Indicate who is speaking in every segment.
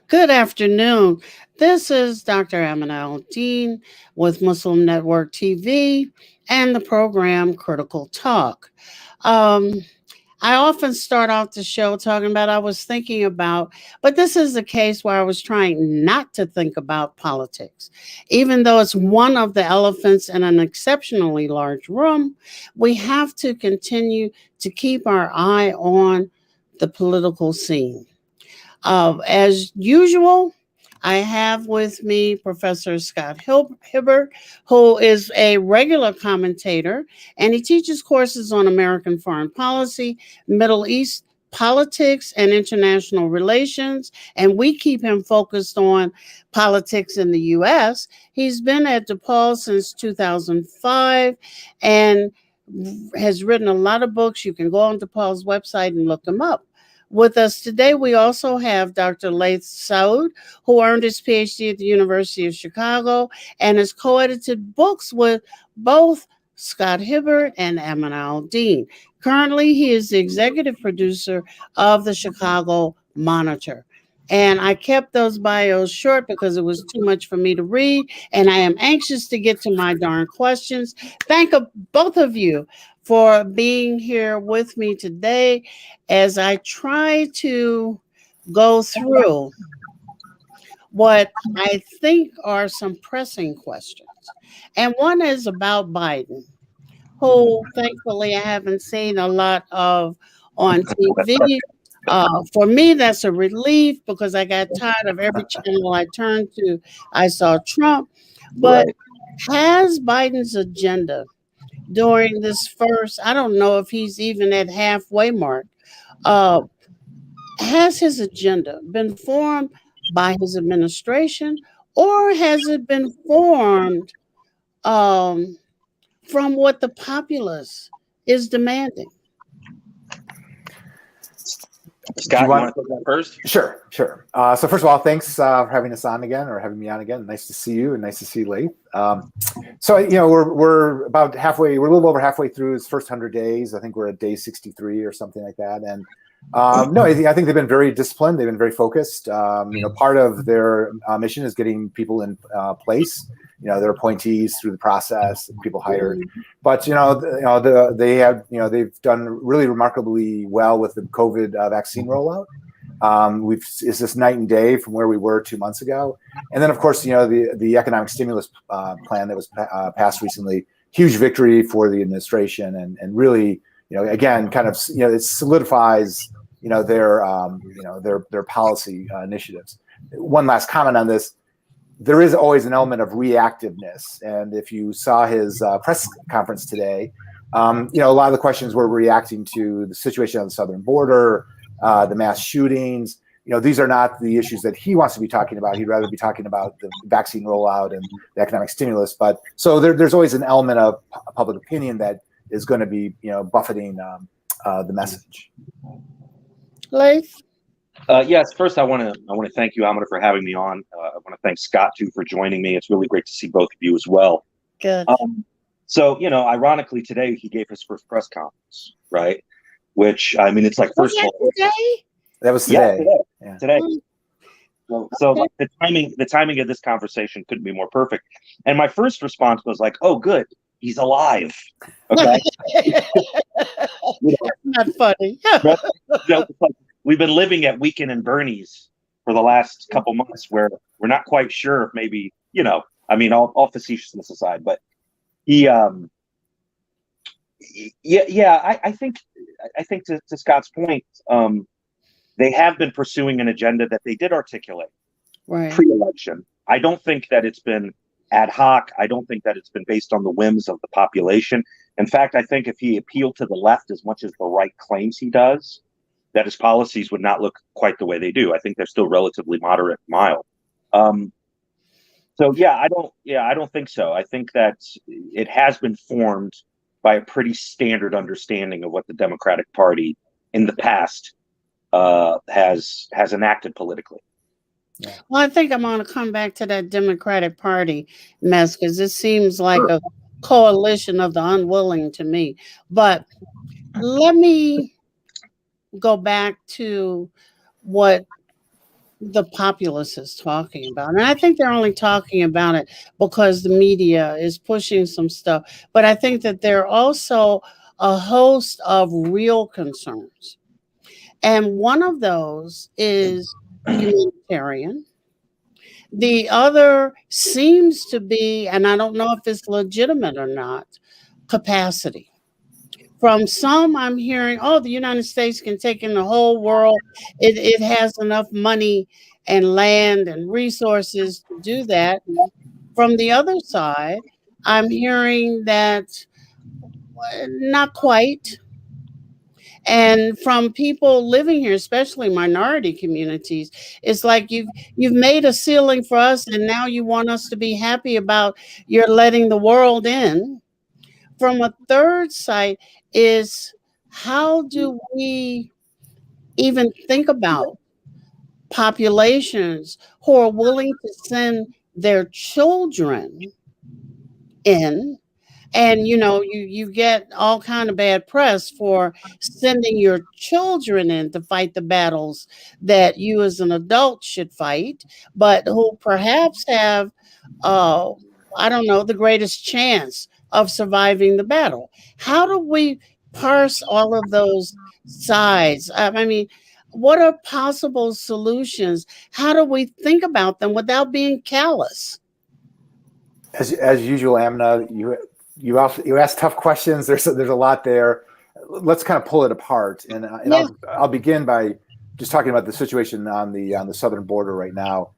Speaker 1: Good afternoon. This is Dr. Amanal Dean with Muslim Network TV and the program Critical Talk. Um, I often start off the show talking about I was thinking about, but this is a case where I was trying not to think about politics. Even though it's one of the elephants in an exceptionally large room, we have to continue to keep our eye on the political scene. As usual, I have with me Professor Scott Hibbard, who is a regular commentator, and he teaches courses on American foreign policy, Middle East politics, and international relations. And we keep him focused on politics in the U.S. He's been at DePaul since 2005 and has written a lot of books. You can go on DePaul's website and look them up. With us today, we also have Dr. Laith Saud, who earned his PhD at the University of Chicago and has co-edited books with both Scott Hibbard and Amanal Dean. Currently, he is the executive producer of the Chicago Monitor. And I kept those bios short because it was too much for me to read, and I am anxious to get to my darn questions. Thank both of you for being here with me today as I try to go through what I think are some pressing questions. And one is about Biden, who thankfully I haven't seen a lot of on TV. For me, that's a relief because I got tired of every channel I turned to. I saw Trump. But has Biden's agenda during this first, I don't know if he's even at halfway mark, uh, has his agenda been formed by his administration or has it been formed um, from what the populace is demanding?
Speaker 2: Scott, you want to take that first?
Speaker 3: Sure. So first of all, thanks for having us on again, or having me on again. Nice to see you, and nice to see Laith. We're about halfway. We're a little over halfway through his first 100 days. I think we're at day 63 or something like that. And I think they've been very disciplined. They've been very focused. Part of their mission is getting people in place. Their appointees through the process, people hired. But they've done really remarkably well with the COVID vaccine rollout. It's just night and day from where we were 2 months ago. And then, of course, the economic stimulus plan that was passed recently, huge victory for the administration, and really, again, kind of, it solidifies, their policy initiatives. One last comment on this. There is always an element of reactiveness. And if you saw his press conference today, a lot of the questions were reacting to the situation on the southern border, the mass shootings. These are not the issues that he wants to be talking about. He'd rather be talking about the vaccine rollout and the economic stimulus. But so there's always an element of public opinion that is going to be, buffeting the message.
Speaker 1: Laith?
Speaker 2: Yes. First, I want to thank you, Amanda, for having me on. I want to thank Scott too for joining me. It's really great to see both of you as well.
Speaker 1: Good.
Speaker 2: Ironically, today he gave his first press conference, right? Which, I mean, it's like, first of all,
Speaker 1: today?
Speaker 3: That was today.
Speaker 2: Yeah, today. So like, the timing of this conversation couldn't be more perfect. And my first response was like, "Oh, good, he's alive." Okay.
Speaker 1: Not funny.
Speaker 2: We've been living at Weekend and Bernie's for the last couple months, where we're not quite sure if maybe, all facetiousness aside, but he, I think to Scott's point, they have been pursuing an agenda that they did articulate pre-election. I don't think that it's been ad hoc. I don't think that it's been based on the whims of the population. In fact, I think if he appealed to the left as much as the right claims he does, that his policies would not look quite the way they do. I think they're still relatively moderate, mild. I don't think so. I think that it has been formed by a pretty standard understanding of what the Democratic Party in the past has enacted politically.
Speaker 1: Yeah. Well, I think I'm going to come back to that Democratic Party mess because it seems like a coalition of the unwilling to me. But let me go back to what the populace is talking about. And I think they're only talking about it because the media is pushing some stuff. But I think that there are also a host of real concerns. And one of those is humanitarian. The other seems to be, and I don't know if it's legitimate or not, capacity. From some, I'm hearing, oh, the United States can take in the whole world. It has enough money and land and resources to do that. From the other side, I'm hearing that not quite. And from people living here, especially minority communities, it's like you've made a ceiling for us, and now you want us to be happy about your letting the world in. From a third side is, how do we even think about populations who are willing to send their children in? And you get all kind of bad press for sending your children in to fight the battles that you as an adult should fight, but who perhaps have I don't know, the greatest chance of surviving the battle. How do we parse all of those sides? I mean, what are possible solutions? How do we think about them without being callous?
Speaker 3: As usual, Amna, you ask tough questions. There's a lot there. Let's kind of pull it apart, and I'll begin by just talking about the situation on the southern border right now.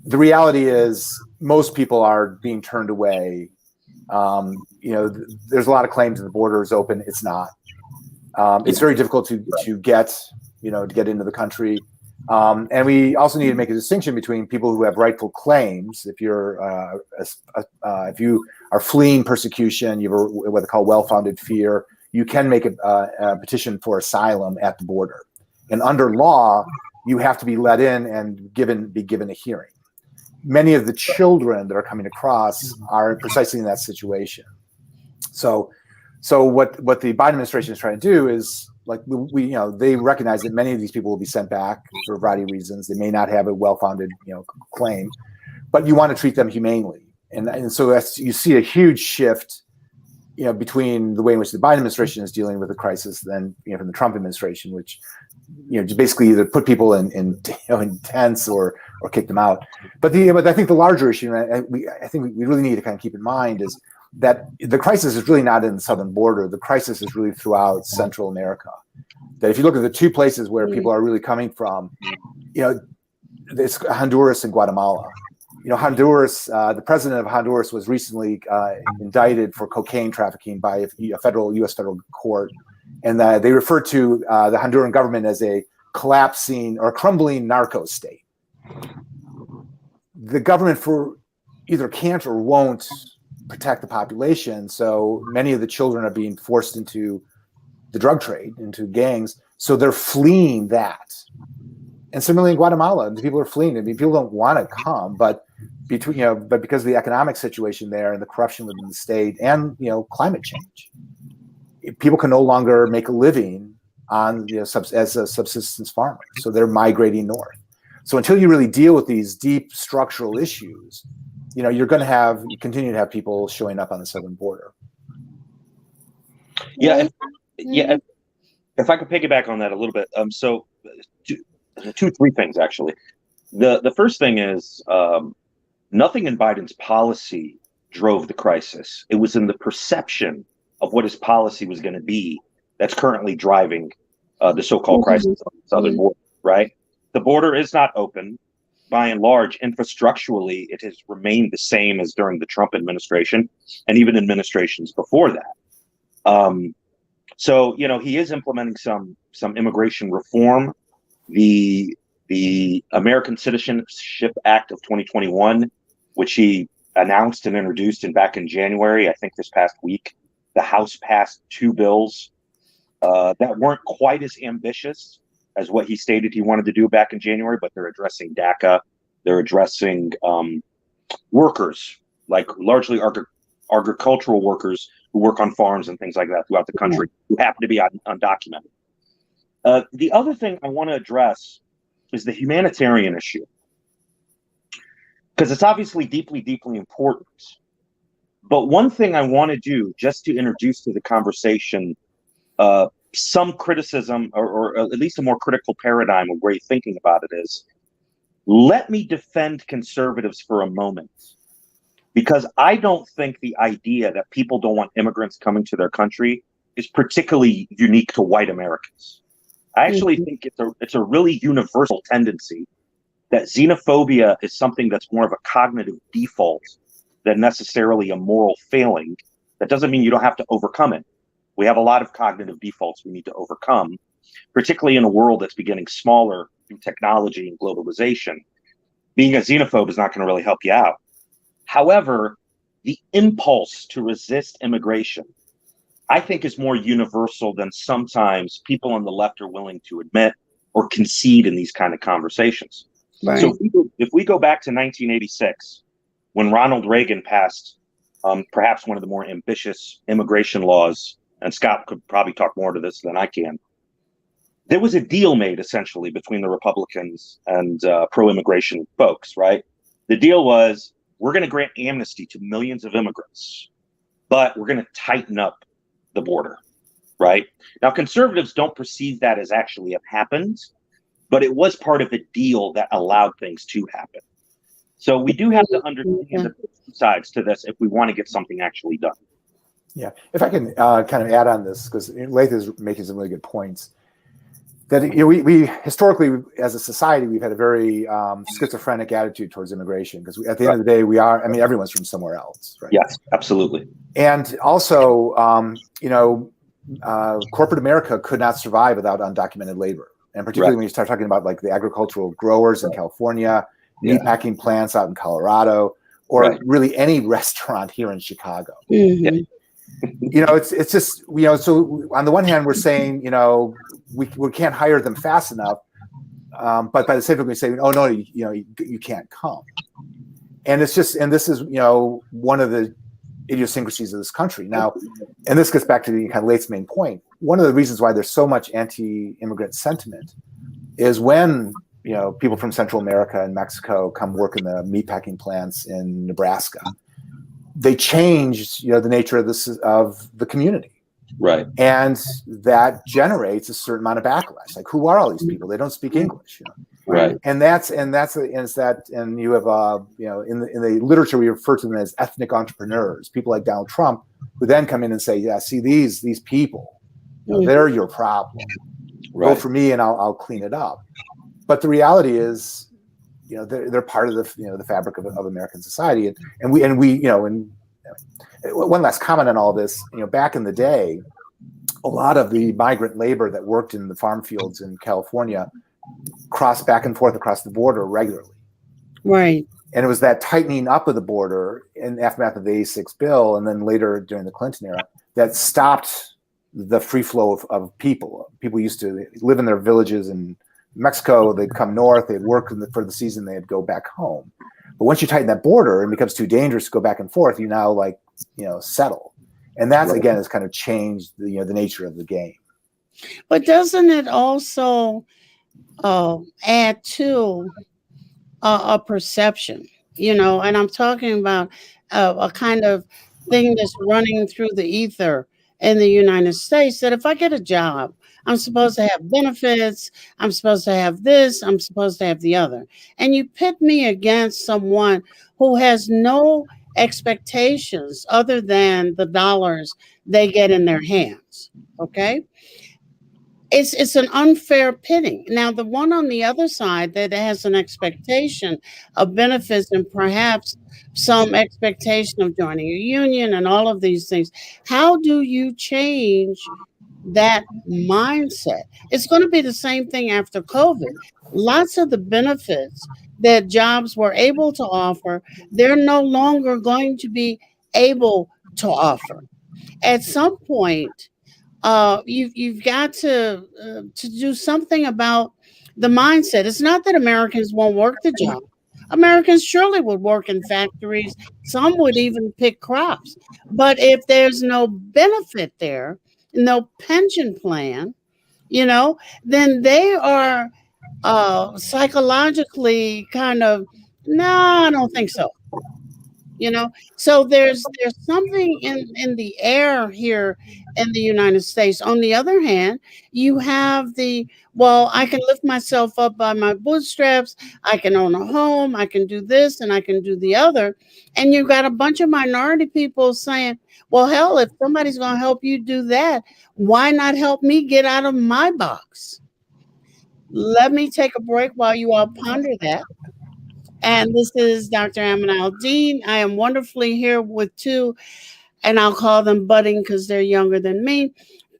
Speaker 3: The reality is most people are being turned away. There's a lot of claims that the border is open. It's not. It's very difficult to get into the country. And we also need to make a distinction between people who have rightful claims. If you are fleeing persecution, you have what they call well-founded fear, you can make a petition for asylum at the border. And under law, you have to be let in and be given a hearing. Many of the children that are coming across are precisely in that situation. So what the Biden administration is trying to do is, like, they recognize that many of these people will be sent back for a variety of reasons. They may not have a well-founded, claim, but you want to treat them humanely. And so you see a huge shift, between the way in which the Biden administration is dealing with the crisis than, from the Trump administration, which, just basically either put people in tents or kick them out. But I think the larger issue, and I think we really need to kind of keep in mind, is that the crisis is really not in the southern border. The crisis is really throughout Central America. That if you look at the two places where people are really coming from, it's Honduras and Guatemala. Honduras, the president of Honduras was recently indicted for cocaine trafficking by a U.S. federal court. And they referred to the Honduran government as a collapsing or crumbling narco state. The government either can't or won't protect the population, so many of the children are being forced into the drug trade, into gangs, so they're fleeing that. And similarly in Guatemala, the people are fleeing. I mean, people don't want to come, but because of the economic situation there and the corruption within the state and climate change, people can no longer make a living on as a subsistence farmer, so they're migrating north. So until you really deal with these deep structural issues, you're going to continue to have people showing up on the southern border.
Speaker 2: Yeah, if I could piggyback on that a little bit. So three things actually. The first thing is nothing in Biden's policy drove the crisis. It was in the perception of what his policy was going to be that's currently driving the so-called crisis on the southern border. Right, the border is not open. By and large, infrastructurally, it has remained the same as during the Trump administration and even administrations before that. So he is implementing some immigration reform. The American Citizenship Act of 2021, which he announced and introduced back in January, I think this past week, the House passed 2 bills that weren't quite as ambitious as what he stated he wanted to do back in January, but they're addressing DACA. They're addressing workers, like largely agricultural workers who work on farms and things like that throughout the country, who happen to be undocumented. The other thing I want to address is the humanitarian issue. Because it's obviously deeply, deeply important. But one thing I want to do, just to introduce to the conversation some criticism, or at least a more critical paradigm of way of thinking about it, is let me defend conservatives for a moment. Because I don't think the idea that people don't want immigrants coming to their country is particularly unique to white Americans. I actually think it's a really universal tendency that xenophobia is something that's more of a cognitive default than necessarily a moral failing. That doesn't mean you don't have to overcome it. We have a lot of cognitive defaults we need to overcome, particularly in a world that's getting smaller through technology and globalization. Being a xenophobe is not going to really help you out. However, the impulse to resist immigration, I think, is more universal than sometimes people on the left are willing to admit or concede in these kind of conversations. Right. So if we go back to 1986, when Ronald Reagan passed perhaps one of the more ambitious immigration laws, and Scott could probably talk more to this than I can, there was a deal made essentially between the Republicans and pro-immigration folks, right? The deal was, we're going to grant amnesty to millions of immigrants, but we're going to tighten up the border, right? Now, conservatives don't perceive that as actually have happened, but it was part of the deal that allowed things to happen. So we do have to understand the sides to this if we want to get something actually done.
Speaker 3: Yeah, if I can kind of add on this, because Laith is making some really good points. That we historically, as a society, we've had a very schizophrenic attitude towards immigration, because at the end of the day, everyone's from somewhere else, right?
Speaker 2: Yes, absolutely.
Speaker 3: And also, corporate America could not survive without undocumented labor, and particularly when you start talking about like the agricultural growers in California, meatpacking plants out in Colorado, or really any restaurant here in Chicago. It's just, so on the one hand, we're saying, we can't hire them fast enough. But by the same token, we say, oh, no, you can't come. And it's just, and this is, one of the idiosyncrasies of this country. Now, and this gets back to the kind of Laith's main point. One of the reasons why there's so much anti-immigrant sentiment is when, people from Central America and Mexico come work in the meatpacking plants in Nebraska, they changed, the nature of the community, right? And that generates a certain amount of backlash. Like, who are all these people? They don't speak English, right? And you have in the literature we refer to them as ethnic entrepreneurs, people like Donald Trump, who then come in and say, yeah, see these people, they're your problem. Vote for me, and I'll clean it up. But the reality is, they're part of the fabric of American society, and one last comment on all this. Back in the day, a lot of the migrant labor that worked in the farm fields in California crossed back and forth across the border regularly, right? And it was that tightening up of the border in the aftermath of the 86 bill, and then later during the Clinton era, that stopped the free flow of people. People used to live in their villages in Mexico, they'd come north, they'd work for the season, they'd go back home. But once you tighten that border, it becomes too dangerous to go back and forth. You now settle, and that's again has kind of changed the nature of the game.
Speaker 1: But doesn't it also add to a perception? And I'm talking about a kind of thing that's running through the ether in the United States, that if I get a job, I'm supposed to have benefits, I'm supposed to have this, I'm supposed to have the other. And you pit me against someone who has no expectations other than the dollars they get in their hands, okay? It's an unfair pitting. Now, the one on the other side that has an expectation of benefits and perhaps some expectation of joining a union and all of these things, how do you change that mindset? It's going to be the same thing after COVID. Lots of the benefits that jobs were able to offer, they're no longer going to be able to offer. At some point, you've got to do something about the mindset. It's not that Americans won't work the job. Americans surely would work in factories. Some would even pick crops. But if there's no benefit there, no pension plan, then they are psychologically kind of, no, I don't think so. So there's something in the air here in the United States. On the other hand, you have well, I can lift myself up by my bootstraps, I can own a home, I can do this and I can do the other. And you've got a bunch of minority people saying, well, hell, if somebody's going to help you do that, why not help me get out of my box? Let me take a break while you all ponder that. And this is Dr. Amanal Dean. I am wonderfully here with two, and I'll call them budding because they're younger than me,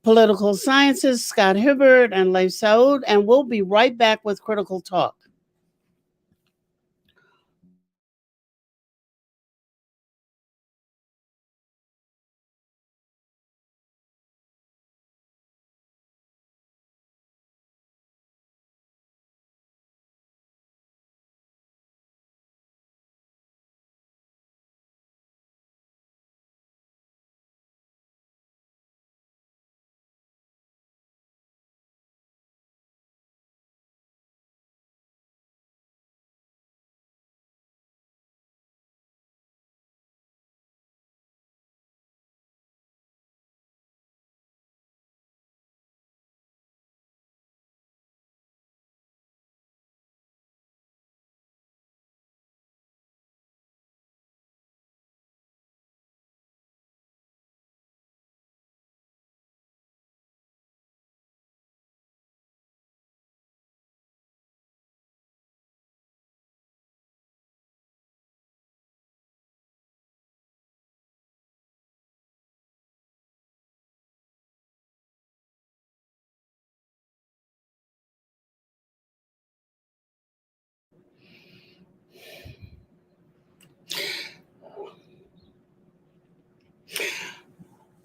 Speaker 1: political scientists, Scott Hibbard and Laith Saud, and we'll be right back with Critical Talk.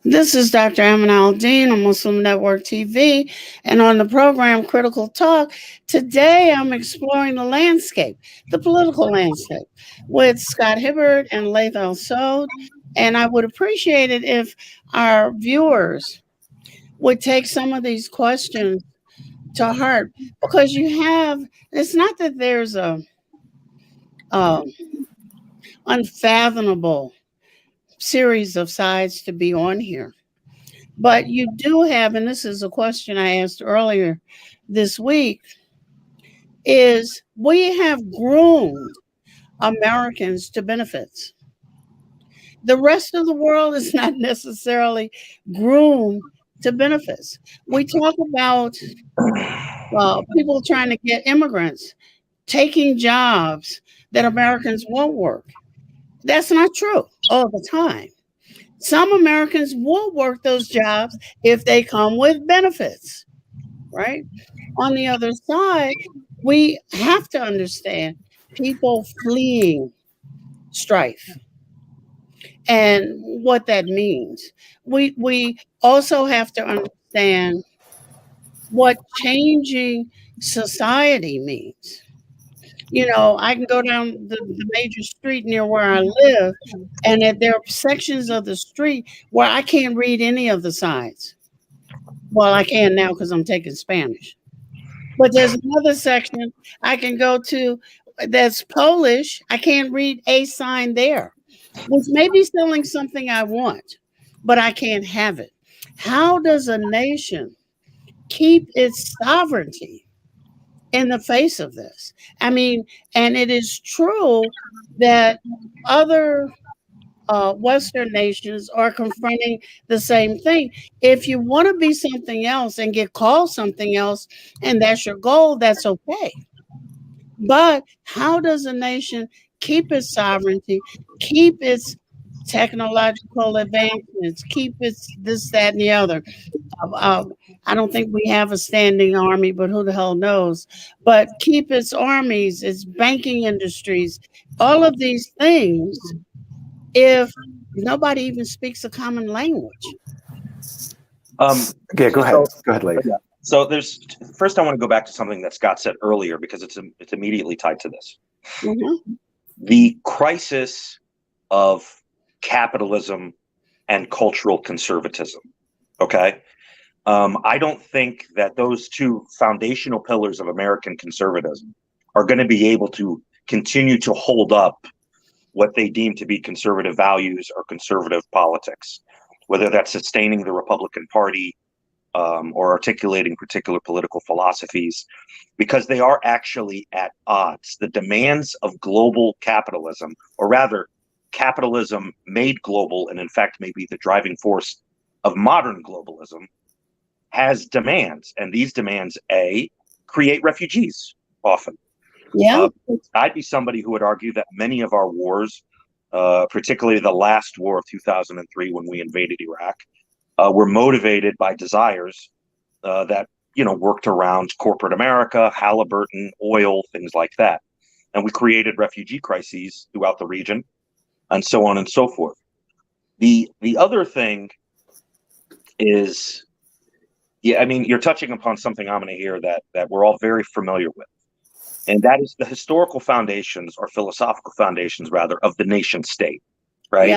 Speaker 1: This is Dr. Amanal Dean on Muslim Network TV, and on the program Critical Talk. Today I'm exploring the landscape, the political landscape, with Scott Hibbard and Laith Saud. And I would appreciate it if our viewers would take some of these questions to heart, because it's not that there's a unfathomable series of sides to be on here. But you do have, and this is a question I asked earlier this week, is we have groomed Americans to benefits. The rest of the world is not necessarily groomed to benefits. We talk about people trying to get immigrants taking jobs that Americans won't work. That's not true all the time. Some Americans will work those jobs if they come with benefits, right? On the other side, we have to understand people fleeing strife and what that means. We also have to understand what changing society means. I can go down the major street near where I live, and there are sections of the street where I can't read any of the signs. Well, I can now because I'm taking Spanish. But there's another section I can go to that's Polish. I can't read a sign there, which may be selling something I want, but I can't have it. How does a nation keep its sovereignty in the face of this? I mean, and it is true that other Western nations are confronting the same thing. If you want to be something else and get called something else, and that's your goal, that's okay. But how does a nation keep its sovereignty, keep its technological advancements, keep its this, that, and the other? I don't think we have a standing army, but who the hell knows? But keep its armies, its banking industries, all of these things, if nobody even speaks a common language.
Speaker 3: Okay, go ahead. Go ahead, Laith.
Speaker 2: So first I want to go back to something that Scott said earlier, because it's immediately tied to this.
Speaker 1: Mm-hmm.
Speaker 2: The crisis of capitalism and cultural conservatism. Okay. I don't think that those two foundational pillars of American conservatism are going to be able to continue to hold up what they deem to be conservative values or conservative politics, whether that's sustaining the Republican Party or articulating particular political philosophies, because they are actually at odds. The demands of global capitalism, or rather, capitalism made global, and in fact may be the driving force of modern globalism, has demands. And these demands, A, create refugees often.
Speaker 1: Yeah.
Speaker 2: I'd be somebody who would argue that many of our wars, particularly the last war of 2003 when we invaded Iraq, were motivated by desires that worked around corporate America, Halliburton, oil, things like that. And we created refugee crises throughout the region and so on and so forth. The other thing is, you're touching upon something, Amina, here that we're all very familiar with. And that is the historical foundations, or philosophical foundations, rather, of the nation state, right? Yeah.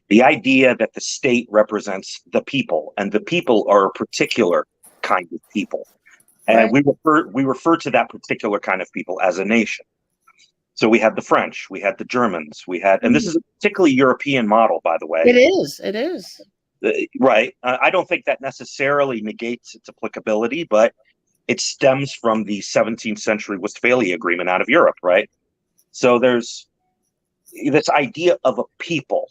Speaker 2: The idea that the state represents the people, and the people are a particular kind of people. And right. we refer to that particular kind of people as a nation. So we had the French, we had the Germans, and this is a particularly European model, by the way.
Speaker 1: It is.
Speaker 2: Right. I don't think that necessarily negates its applicability, but it stems from the 17th century Westphalia Agreement out of Europe, right? So there's this idea of a people.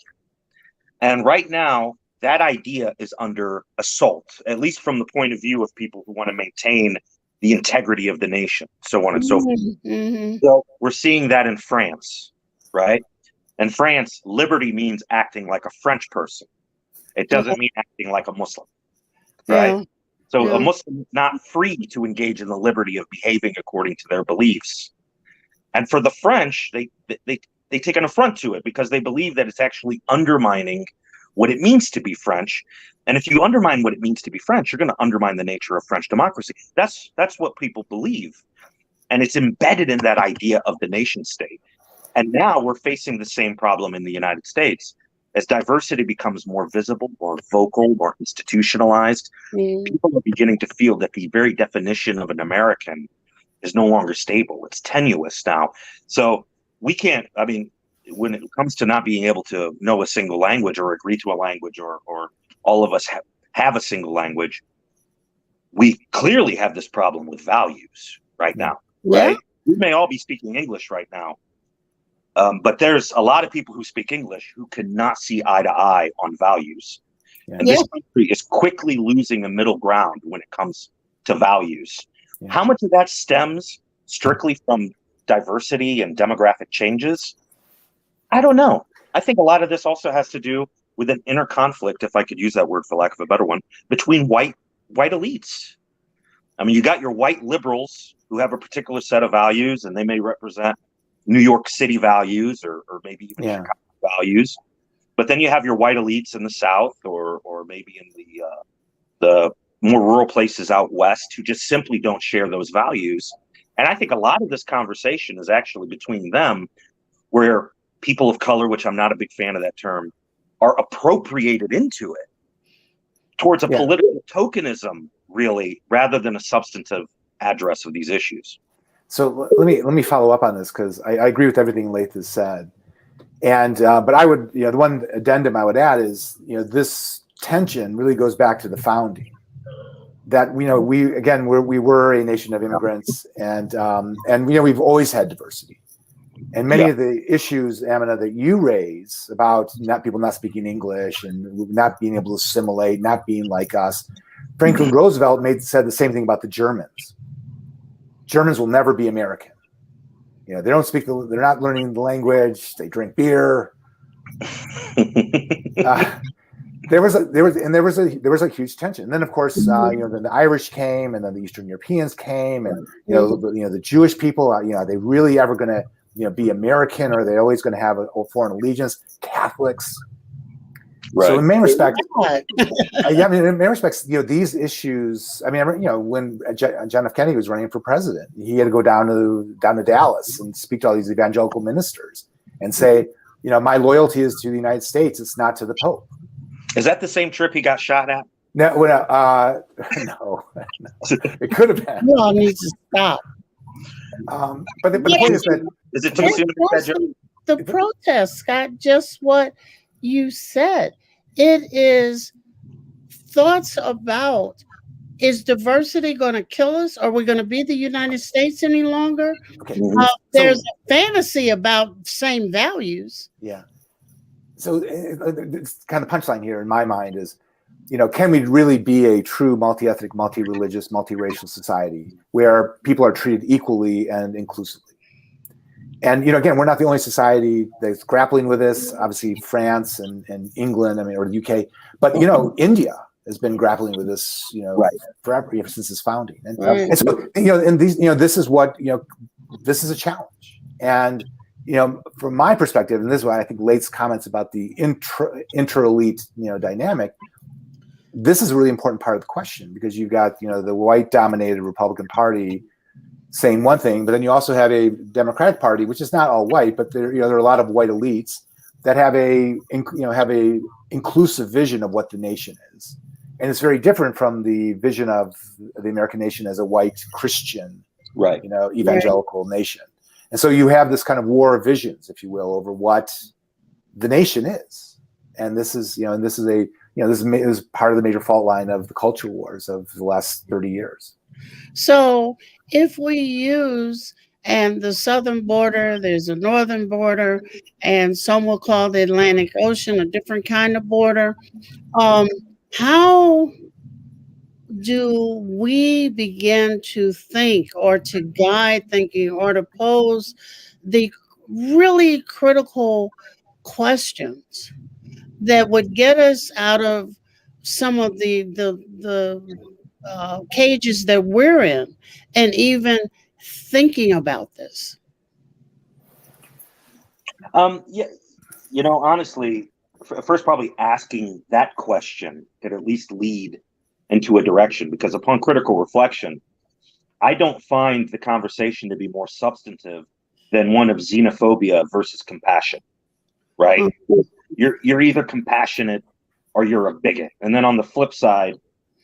Speaker 2: And right now, that idea is under assault, at least from the point of view of people who want to maintain the integrity of the nation, so on and so forth. Mm-hmm. So we're seeing that in France, right? In France, liberty means acting like a French person. It doesn't mean acting like a Muslim, right? Yeah. So a Muslim is not free to engage in the liberty of behaving according to their beliefs. And for the French, they take an affront to it because they believe that it's actually undermining what it means to be French. And if you undermine what it means to be French, you're going to undermine the nature of French democracy. That's what people believe. And it's embedded in that idea of the nation state. And now we're facing the same problem in the United States. As diversity becomes more visible, more vocal, more institutionalized, people are beginning to feel that the very definition of an American is no longer stable. It's tenuous now. So we can't, when it comes to not being able to know a single language or agree to a language, or all of us have a single language, we clearly have this problem with values right now, right? We may all be speaking English right now, but there's a lot of people who speak English who cannot see eye to eye on values. Yeah. And this country is quickly losing a middle ground when it comes to values. Yeah. How much of that stems strictly from diversity and demographic changes? I don't know. I think a lot of this also has to do with an inner conflict, if I could use that word for lack of a better one, between white elites. You got your white liberals who have a particular set of values, and they may represent New York City values or maybe even Chicago values. But then you have your white elites in the South or maybe in the more rural places out west who just simply don't share those values. And I think a lot of this conversation is actually between them, where people of color, which I'm not a big fan of that term, are appropriated into it towards a political tokenism, really, rather than a substantive address of these issues.
Speaker 3: So let me follow up on this, because I agree with everything Laith has said, and but I would, the one addendum I would add is, this tension really goes back to the founding. That we were a nation of immigrants, and we've always had diversity, and many of the issues, Amina, that you raise about people not speaking English and not being able to assimilate, not being like us. Franklin Roosevelt said the same thing about the Germans. Germans will never be American. They don't speak. They're not learning the language. They drink beer. There was a huge tension. And then, of course, then the Irish came, and then the Eastern Europeans came, and the Jewish people. Are they really ever going to be American, or are they always going to have a foreign allegiance? Catholics. Right. So in many respects, these issues. When John F. Kennedy was running for president, he had to go down to Dallas and speak to all these evangelical ministers and say, my loyalty is to the United States. It's not to the Pope.
Speaker 2: Is that the same trip he got shot at?
Speaker 3: No, no, it could have been.
Speaker 1: You all need to stop.
Speaker 3: But the point is that
Speaker 2: is it too soon?
Speaker 1: The protest, Scott, just what you said. It is thoughts about, is diversity going to kill us? Are we going to be the United States any longer?
Speaker 3: Okay.
Speaker 1: There's a fantasy about same values.
Speaker 3: Yeah. So it's kind of punchline here in my mind is, can we really be a true multi-ethnic, multi-religious, multiracial society where people are treated equally and inclusively? And, again, we're not the only society that's grappling with this. Obviously, France and England, or the UK. But, India has been grappling with this, forever, ever since its founding. And so, and these, this is what, this is a challenge. And, from my perspective, and this is why I think Laith's comments about the inter-elite, dynamic, this is a really important part of the question, because you've got, the white-dominated Republican Party saying one thing, but then you also have a Democratic Party, which is not all white, but there are a lot of white elites that have a inclusive vision of what the nation is, and it's very different from the vision of the American nation as a white Christian, evangelical nation. And so you have this kind of war of visions, if you will, over what the nation is, and this is this is part of the major fault line of the culture wars of the last 30 years.
Speaker 1: So if we use, and the southern border, there's a northern border, and some will call the Atlantic Ocean a different kind of border, how do we begin to think or to guide thinking or to pose the really critical questions that would get us out of some of the cages that we're in, and even thinking about this?
Speaker 2: Honestly, first, probably asking that question could at least lead into a direction, because upon critical reflection, I don't find the conversation to be more substantive than one of xenophobia versus compassion, right? Mm-hmm. You're either compassionate or you're a bigot. And then on the flip side,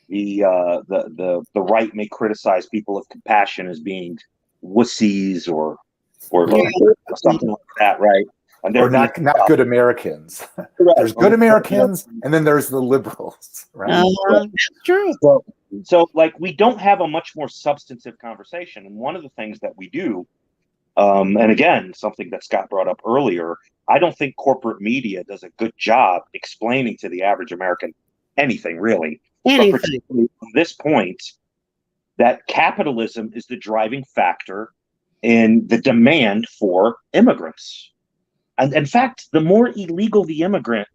Speaker 2: the right may criticize people of compassion as being wussies or something like that, right? And they're
Speaker 3: not good Americans. There's good Americans, and then there's the liberals, right?
Speaker 1: That's true.
Speaker 2: So we don't have a much more substantive conversation. And one of the things that we do, and again, something that Scott brought up earlier, I don't think corporate media does a good job explaining to the average American anything, really. But particularly from this point, that capitalism is the driving factor in the demand for immigrants. And in fact, the more illegal the immigrant,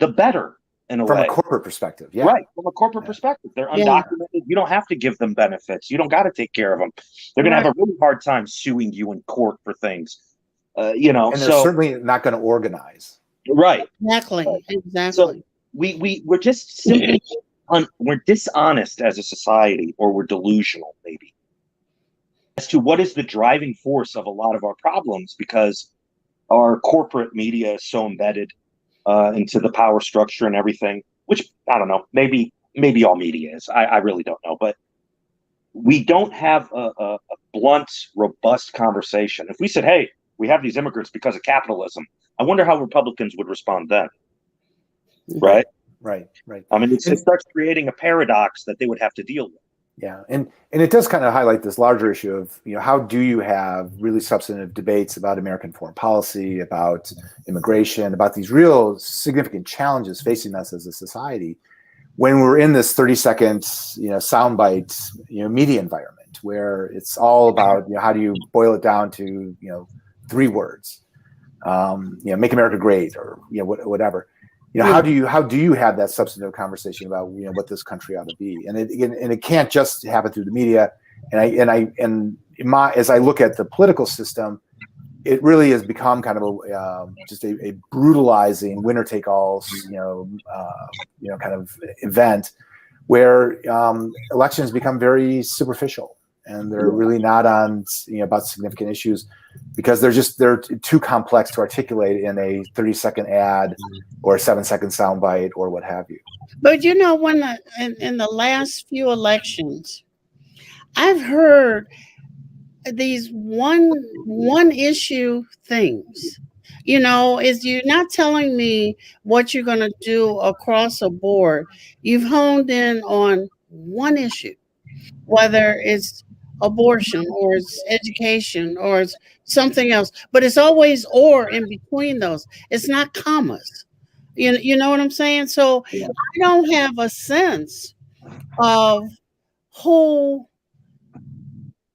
Speaker 2: the better, in a way.
Speaker 3: From a corporate perspective, yeah.
Speaker 2: Right, from a corporate perspective. They're undocumented. You don't have to give them benefits. You don't got to take care of them. They're going to have a really hard time suing you in court for things. And
Speaker 3: they're certainly not going to organize.
Speaker 2: Right.
Speaker 1: Exactly.
Speaker 2: So we're just simply we're dishonest as a society, or we're delusional, maybe, as to what is the driving force of a lot of our problems, because our corporate media is so embedded into the power structure and everything, which, I don't know, maybe all media is. I really don't know. But we don't have a blunt, robust conversation. If we said, hey, we have these immigrants because of capitalism, I wonder how Republicans would respond then. Right?
Speaker 3: Right.
Speaker 2: I mean, it starts creating a paradox that they would have to deal with.
Speaker 3: Yeah, and it does kind of highlight this larger issue of, how do you have really substantive debates about American foreign policy, about immigration, about these real significant challenges facing us as a society, when we're in this 30-second, soundbite, media environment where it's all about, how do you boil it down to, 3 words, make America great, or whatever. How do you have that substantive conversation about what this country ought to be? And it can't just happen through the media. As I look at the political system, it really has become kind of just a brutalizing winner take all kind of event where elections become very superficial. and they're really not on, about significant issues because they're too complex to articulate in a 30-second ad or a 7-second soundbite or what have you.
Speaker 1: But when in the last few elections, I've heard these one issue things. Is you're not telling me what you're going to do across the board. You've honed in on one issue, whether it's abortion or it's education or it's something else, but it's always or in between those. It's not commas. You know what I'm saying? So I don't have a sense of who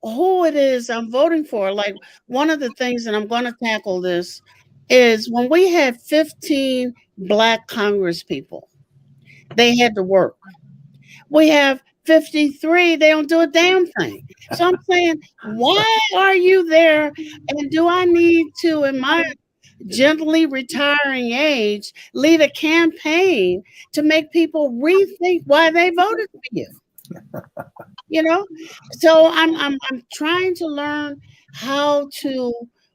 Speaker 1: it is I'm voting for. Like, one of the things, and I'm going to tackle this, is when we had 15 Black Congress people, they had to work. We have 53, they don't do a damn thing. So I'm saying, why are you there? And do I need to, in my gently retiring age, lead a campaign to make people rethink why they voted for you? So I'm trying to learn how to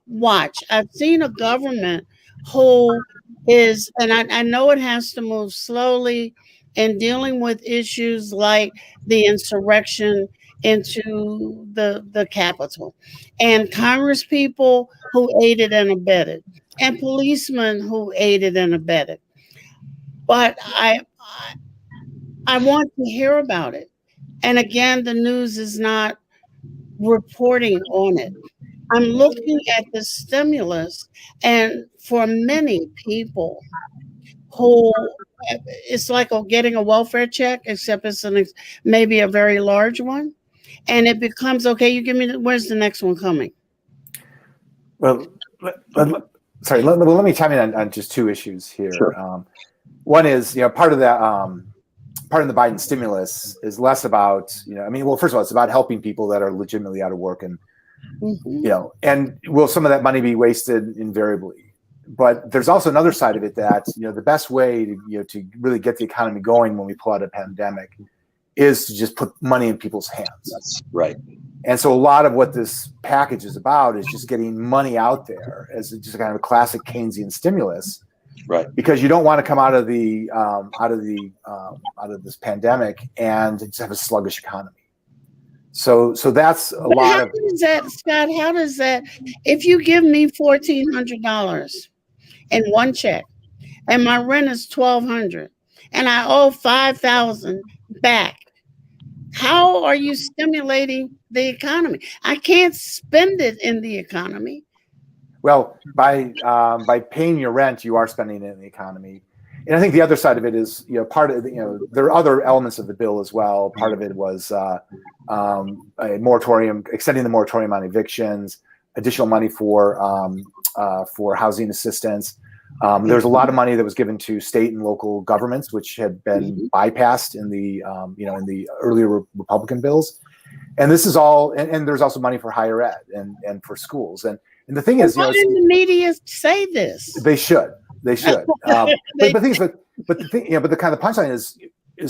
Speaker 1: watch. I've seen a government who is, and I know it has to move slowly in dealing with issues like the insurrection into the Capitol, and Congress people who aided and abetted, and policemen who aided and abetted. But I want to hear about it. And again, the news is not reporting on it. I'm looking at the stimulus, and for many people who, it's like getting a welfare check, except it's maybe a very large one. And it becomes, okay, you give me, where's the next one coming?
Speaker 3: Well, let me chime in on just two issues here.
Speaker 2: Sure.
Speaker 3: One is, part of that, part of the Biden stimulus is less about, first of all, it's about helping people that are legitimately out of work, and and will some of that money be wasted invariably? But there's also another side of it that, the best way to, to really get the economy going when we pull out a pandemic is to just put money in people's hands.
Speaker 2: That's right.
Speaker 3: And so a lot of what this package is about is just getting money out there as just kind of a classic Keynesian stimulus.
Speaker 2: Right.
Speaker 3: Because you don't want to come out of the out of this pandemic and just have a sluggish economy. So that's a lot of.
Speaker 1: How does that, Scott? How does that? If you give me $1,400 in one check, and my rent is $1,200, and I owe $5,000 back, how are you stimulating the economy? I can't spend it in the economy.
Speaker 3: Well, by paying your rent, you are spending it in the economy. And I think the other side of it is, part of, there are other elements of the bill as well. Part of it was a moratorium, extending the moratorium on evictions, additional money for housing assistance. There's a lot of money that was given to state and local governments, which had been bypassed in the in the earlier Republican bills. And this is all, and there's also money for higher ed and for schools. And the thing is,
Speaker 1: why didn't the media say this?
Speaker 3: They should. But the kind of punchline is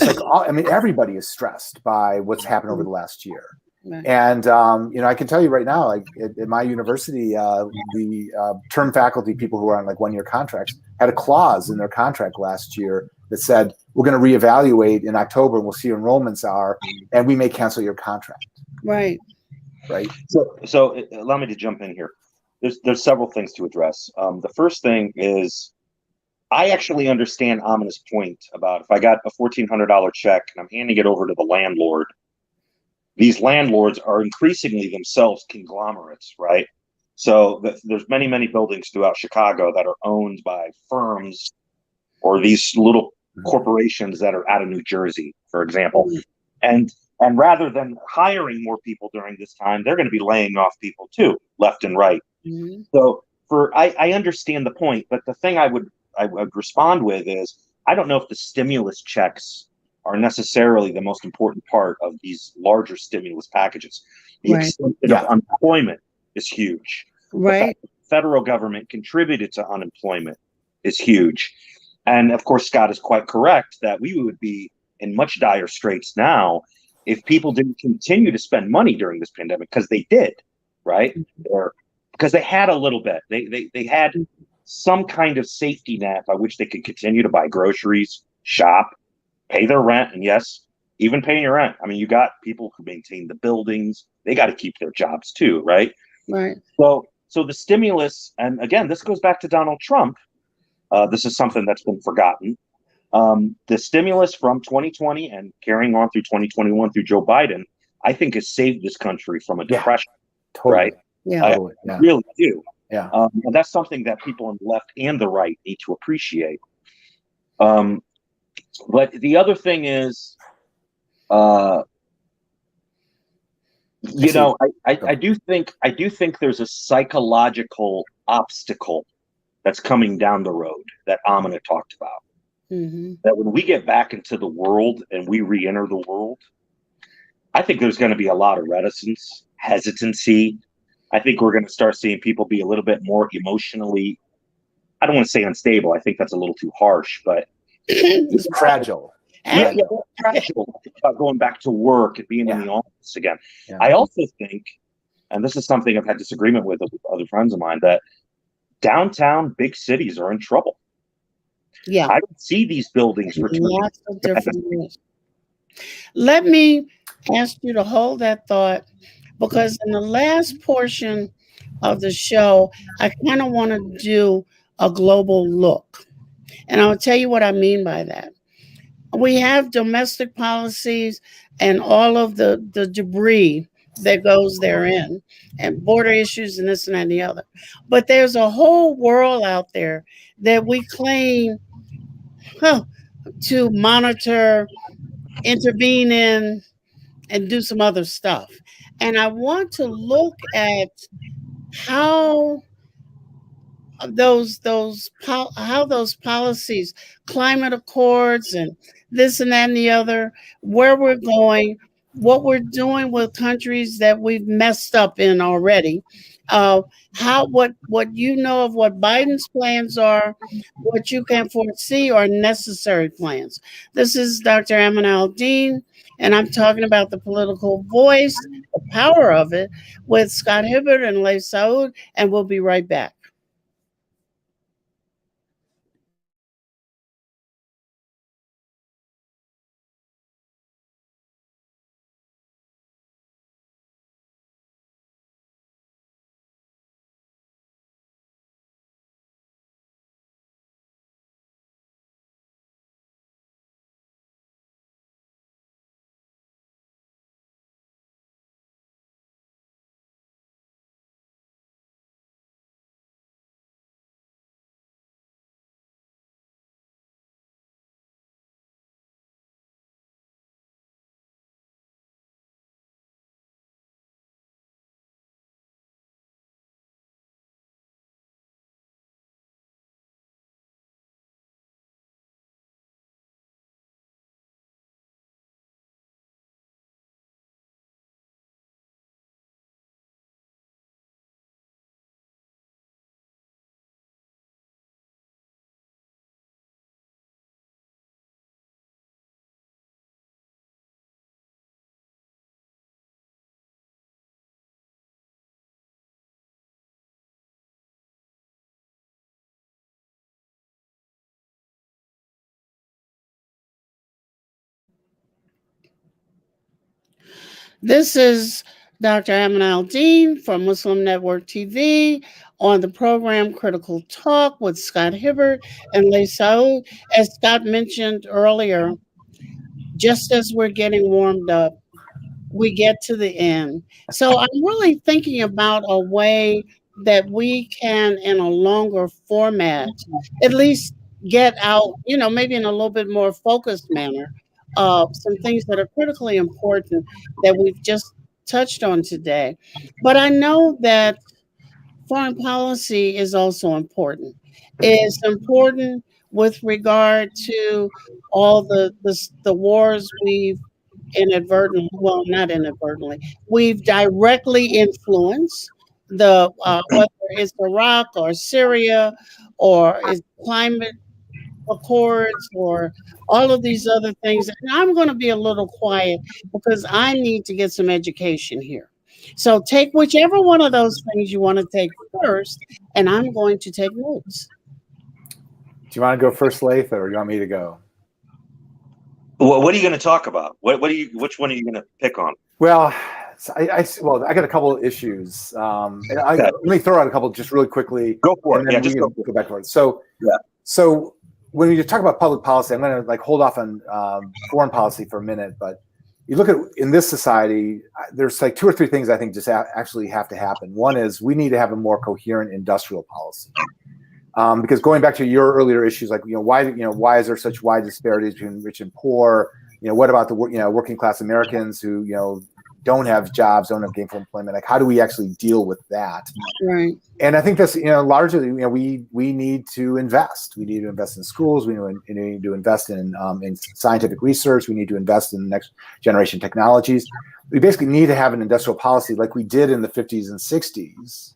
Speaker 3: like, everybody is stressed by what's happened over the last year. Right. And I can tell you right now, like at my university, the term faculty, people who are on like 1-year contracts, had a clause in their contract last year that said, we're going to reevaluate in October, and we'll see enrollments are, and we may cancel your contract.
Speaker 1: Right.
Speaker 2: So allow me to jump in here. There's several things to address. The first thing is, I actually understand Amina's point about if I got a $1,400 check and I'm handing it over to the landlord, these landlords are increasingly themselves conglomerates, right? So there's many, many buildings throughout Chicago that are owned by firms or these little corporations that are out of New Jersey, for example. And rather than hiring more people during this time, they're going to be laying off people too, left and right. So I understand the point, but the thing I would respond with is, I don't know if the stimulus checks are necessarily the most important part of these larger stimulus packages. The extent of unemployment is huge.
Speaker 1: Right.
Speaker 2: The federal government contributed to unemployment is huge. And of course, Scott is quite correct that we would be in much dire straits now if people didn't continue to spend money during this pandemic, because they did, right? Or because they had a little bit, they had some kind of safety net by which they could continue to buy groceries, shop, pay their rent, and yes, even paying your rent. I mean, you got people who maintain the buildings; they got to keep their jobs too, right?
Speaker 1: Right.
Speaker 2: So the stimulus, and again, this goes back to Donald Trump. This is something that's been forgotten. The stimulus from 2020 and carrying on through 2021 through Joe Biden, I think has saved this country from a depression.
Speaker 3: Totally.
Speaker 2: Right?
Speaker 1: Yeah.
Speaker 3: Totally.
Speaker 2: I really do.
Speaker 3: Yeah.
Speaker 2: And that's something that people on the left and the right need to appreciate. But the other thing is, I do think there's a psychological obstacle that's coming down the road that Amina talked about.
Speaker 1: Mm-hmm.
Speaker 2: That when we get back into the world and we re-enter the world, I think there's going to be a lot of reticence, hesitancy. I think we're going to start seeing people be a little bit more emotionally, I don't want to say unstable. I think that's a little too harsh, but
Speaker 3: it's fragile.
Speaker 2: Yeah, fragile about going back to work and being in the office again. Yeah. I also think, and this is something I've had disagreement with other friends of mine, that downtown big cities are in trouble.
Speaker 1: Yeah.
Speaker 2: I don't see these buildings returning.
Speaker 1: Lots of different ways. Let me ask you to hold that thought, because in the last portion of the show, I kind of want to do a global look. And I'll tell you what I mean by that. We have domestic policies and all of the debris that goes therein, and border issues and this and that and the other. But there's a whole world out there that we claim to monitor, intervene in, and do some other stuff. And I want to look at how those policies, climate accords and this and that and the other, where we're going, what we're doing with countries that we've messed up in already, what you know of what Biden's plans are, what you can foresee are necessary plans. This is Dr. Amina Al-Din, and I'm talking about the political voice, the power of it, with Scott Hibbard and Laith Saud, and we'll be right back. This is Dr. Amina Al-Din from Muslim Network TV on the program Critical Talk with Scott Hibbard and Laith Saud. As Scott mentioned earlier, just as we're getting warmed up, we get to the end. So I'm really thinking about a way that we can, in a longer format, at least get out, maybe in a little bit more focused manner, some things that are critically important that we've just touched on today. But I know that foreign policy is also important. It's important with regard to all the wars we've inadvertently, well, not inadvertently, we've directly influenced whether it's Iraq or Syria or is climate accords or all of these other things. And I'm going to be a little quiet because I need to get some education here. So take whichever one of those things you want to take first, and I'm going to take notes.
Speaker 3: Do you want to go first, Laith, or do you want me to go?
Speaker 2: Well, what are you going to talk about? Which one are you going to pick on?
Speaker 3: Well, I got a couple of issues. Let me throw out a couple just really quickly.
Speaker 2: Go for it.
Speaker 3: Yeah, just go back for it. So when you talk about public policy, I'm going to hold off on foreign policy for a minute. But you look at in this society, there's like 2 or 3 things I think just actually have to happen. One is we need to have a more coherent industrial policy. Because going back to your earlier issues, like why is there such wide disparities between rich and poor? What about the working class Americans who don't have jobs, don't have gainful employment? Like, how do we actually deal with that?
Speaker 1: Right.
Speaker 3: And I think that's largely we need to invest. We need to invest in schools. We need to invest in scientific research. We need to invest in next generation technologies. We basically need to have an industrial policy like we did in the 50s and 60s.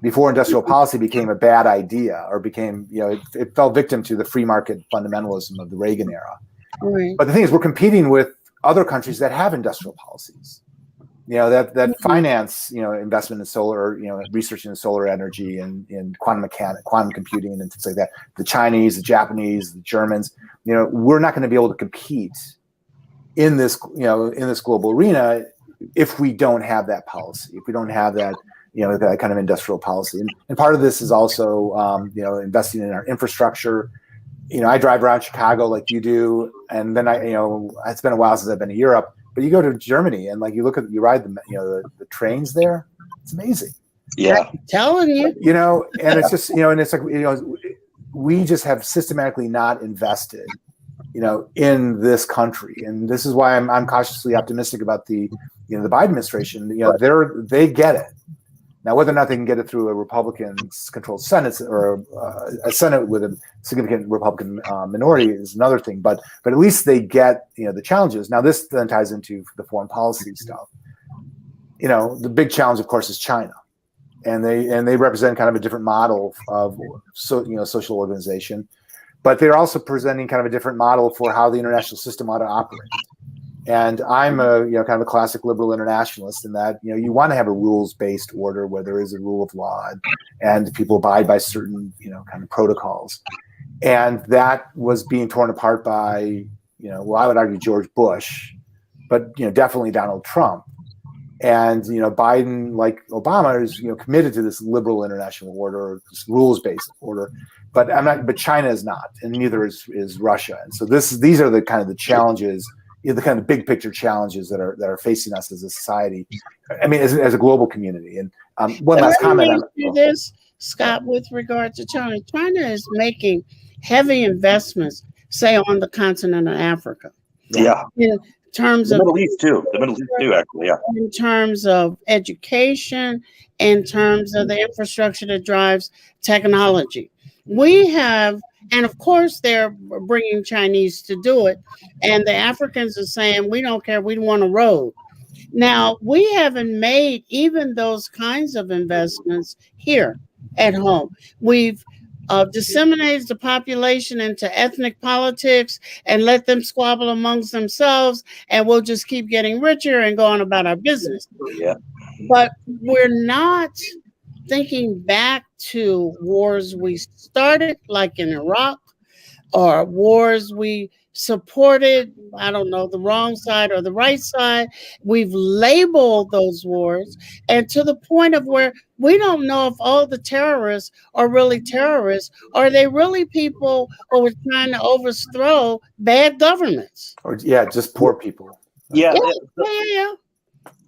Speaker 3: Before industrial policy became a bad idea or became, it fell victim to the free market fundamentalism of the Reagan era.
Speaker 1: Right.
Speaker 3: But the thing is, we're competing with other countries that have industrial policies, that finance, investment in solar, research in solar energy and in quantum computing and things like that. The Chinese, the Japanese, the Germans, we're not going to be able to compete in this global arena if we don't have that policy, if we don't have that, that kind of industrial policy. And part of this is also, investing in our infrastructure. I drive around Chicago like you do, and then it's been a while since I've been to Europe. But you go to Germany and like you ride the trains there. It's amazing.
Speaker 2: Yeah,
Speaker 1: I'm telling you.
Speaker 3: And it's just and it's like we just have systematically not invested, in this country, and this is why I'm cautiously optimistic about the the Biden administration. They get it. Now, whether or not they can get it through a Republican-controlled Senate or a Senate with a significant Republican minority is another thing. But at least they get the challenges. Now, this then ties into the foreign policy stuff. The big challenge, of course, is China, and they represent kind of a different model of social organization, but they're also presenting kind of a different model for how the international system ought to operate. And I'm a kind of a classic liberal internationalist in that you want to have a rules-based order where there is a rule of law and people abide by certain kind of protocols. And that was being torn apart by I would argue George Bush, but definitely Donald Trump. And Biden, like Obama, is committed to this liberal international order, this rules-based order. But China is not, and neither is Russia. And so these are the kind of the challenges. The kind of big picture challenges that are facing us as a society. I mean, as a global community. And one last comment on
Speaker 1: this, Scott, with regard to China. China is making heavy investments, say, on the continent of Africa.
Speaker 2: Yeah.
Speaker 1: In terms of
Speaker 2: the Middle East too. The Middle East too, actually. Yeah.
Speaker 1: In terms of education, in terms of the infrastructure that drives technology. We have, and of course, they're bringing Chinese to do it. And the Africans are saying, we don't care, we want a road. Now, we haven't made even those kinds of investments here at home. We've disseminated the population into ethnic politics and let them squabble amongst themselves, and we'll just keep getting richer and go on about our business.
Speaker 2: Yeah.
Speaker 1: But we're not thinking back to wars we started, like in Iraq, or wars we supported, I don't know, the wrong side or the right side. We've labeled those wars, and to the point of where we don't know if all the terrorists are really terrorists. Are they really people who are trying to overthrow bad governments?
Speaker 3: Or just poor people.
Speaker 2: Yeah.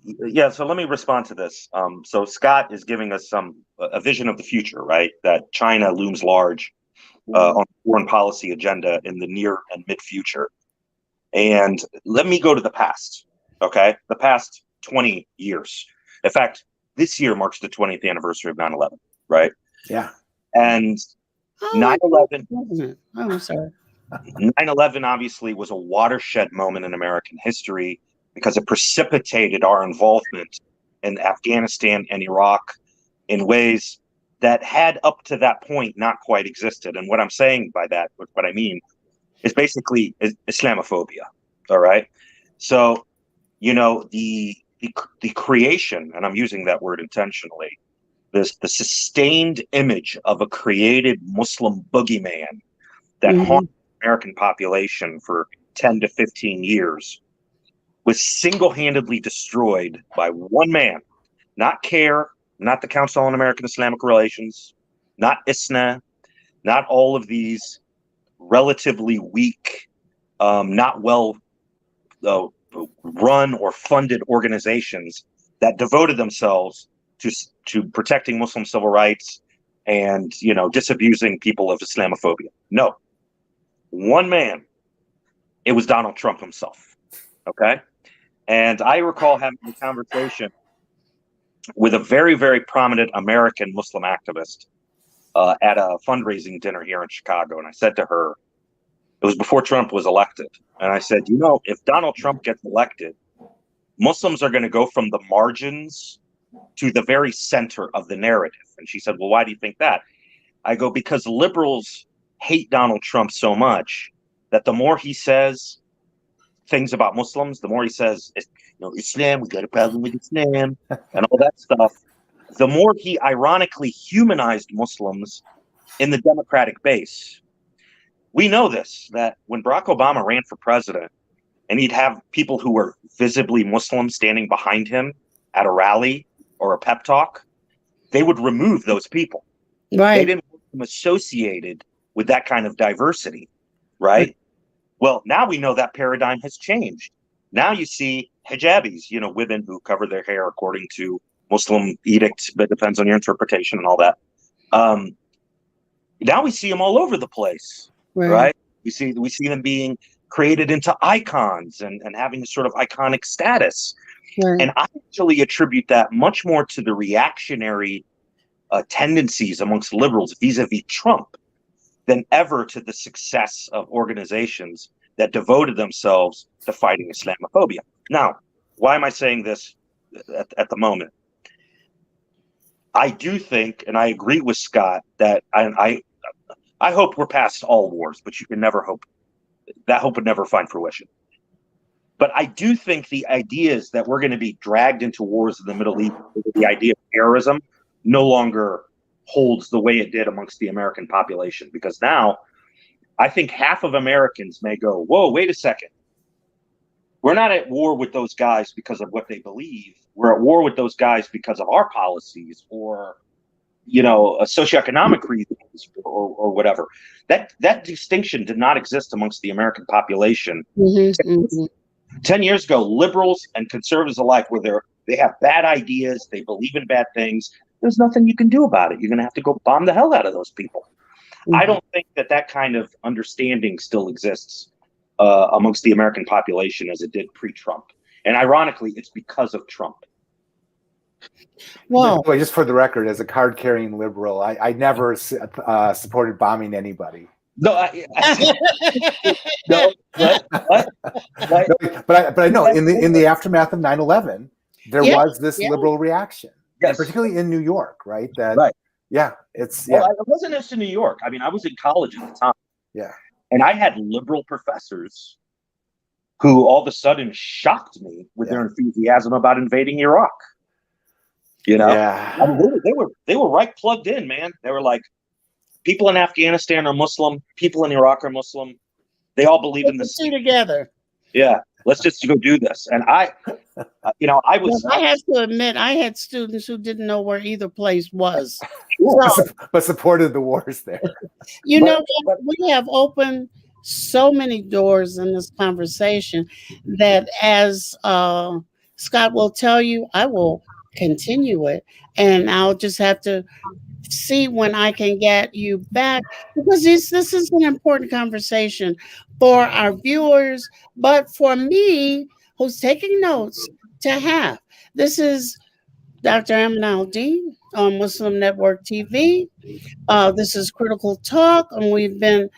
Speaker 1: Yeah.
Speaker 2: So let me respond to this. So Scott is giving us a vision of the future, right? That China looms large on the foreign policy agenda in the near and mid future. And let me go to the past, okay? The past 20 years. In fact, this year marks the 20th anniversary of 9/11, right?
Speaker 3: Yeah.
Speaker 2: And 9/11.
Speaker 1: I'm sorry.
Speaker 2: 9/11 obviously was a watershed moment in American history because it precipitated our involvement in Afghanistan and Iraq in ways that had up to that point not quite existed. And what I'm saying by that, what I mean, is basically Islamophobia. All right. So, you know, the creation, and I'm using that word intentionally, the sustained image of a created Muslim boogeyman that haunted the American population for 10 to 15 years was single-handedly destroyed by one man. Not CARE, not the Council on American Islamic Relations, not ISNA, not all of these relatively weak, not well run or funded organizations that devoted themselves to protecting Muslim civil rights and, you know, disabusing people of Islamophobia. No, one man. It was Donald Trump himself. Okay, and I recall having a conversation with a very, very prominent American Muslim activist at a fundraising dinner here in Chicago, and I said to her, it was before Trump was elected, and I said, you know, if Donald Trump gets elected, Muslims are going to go from the margins to the very center of the narrative. And she said, well, why do you think that? I go, because liberals hate Donald Trump so much that the more he says things about Muslims, the more he says, you know, Islam, we got a problem with Islam, and all that stuff, the more he ironically humanized Muslims in the Democratic base. We know this, that when Barack Obama ran for president and he'd have people who were visibly Muslim standing behind him at a rally or a pep talk, they would remove those people.
Speaker 1: Right.
Speaker 2: They didn't want them associated with that kind of diversity, right? Well, now we know that paradigm has changed. Now you see hijabis, you know, women who cover their hair according to Muslim edicts, but depends on your interpretation and all that. Now we see them all over the place, right? We see them being created into icons and having a sort of iconic status. Right. And I actually attribute that much more to the reactionary tendencies amongst liberals vis-a-vis Trump than ever to the success of organizations that devoted themselves to fighting Islamophobia. Now, why am I saying this at the moment? I do think, and I agree with Scott, that I hope we're past all wars, but you can never hope. That hope would never find fruition. But I do think the ideas that we're going to be dragged into wars in the Middle East, the idea of terrorism, no longer holds the way it did amongst the American population. Because now I think half of Americans may go, whoa, wait a second. We're not at war with those guys because of what they believe. We're at war with those guys because of our policies or, you know, socioeconomic reasons or whatever. That distinction did not exist amongst the American population. 10 years ago, liberals and conservatives alike were there. They have bad ideas. They believe in bad things. There's nothing you can do about it. You're going to have to go bomb the hell out of those people. I don't think that kind of understanding still exists amongst the American population as it did pre-Trump. And ironically, it's because of Trump.
Speaker 3: Well, just for the record, as a card-carrying liberal, I never supported bombing anybody.
Speaker 2: No, no,
Speaker 3: but I know in the aftermath of 9/11, there was this liberal reaction, particularly in New York, right? It's
Speaker 2: Well, it wasn't just in New York. I mean, I was in college at the time.
Speaker 3: Yeah,
Speaker 2: and I had liberal professors who all of a sudden shocked me with their enthusiasm about invading Iraq. You know, I mean, they were right plugged in, man. They were like, people in Afghanistan are Muslim. People in Iraq are Muslim. They all believe in this.
Speaker 1: Together.
Speaker 2: Yeah, let's just go do this. And I
Speaker 1: have to admit, I had students who didn't know where either place was,
Speaker 3: but supported the wars there.
Speaker 1: We have opened so many doors in this conversation that, as Scott will tell you, I will continue it, and I'll just have to see when I can get you back, because this is an important conversation for our viewers, but for me, who's taking notes, to have. This is Dr. Amin Al-Din on Muslim Network TV. This is Critical Talk, and we've been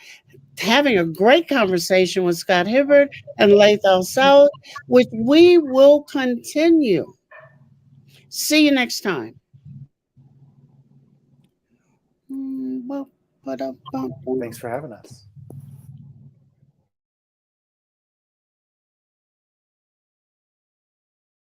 Speaker 1: having a great conversation with Scott Hibbard and Laith Saud, which we will continue. See you next time.
Speaker 3: Thanks for having us.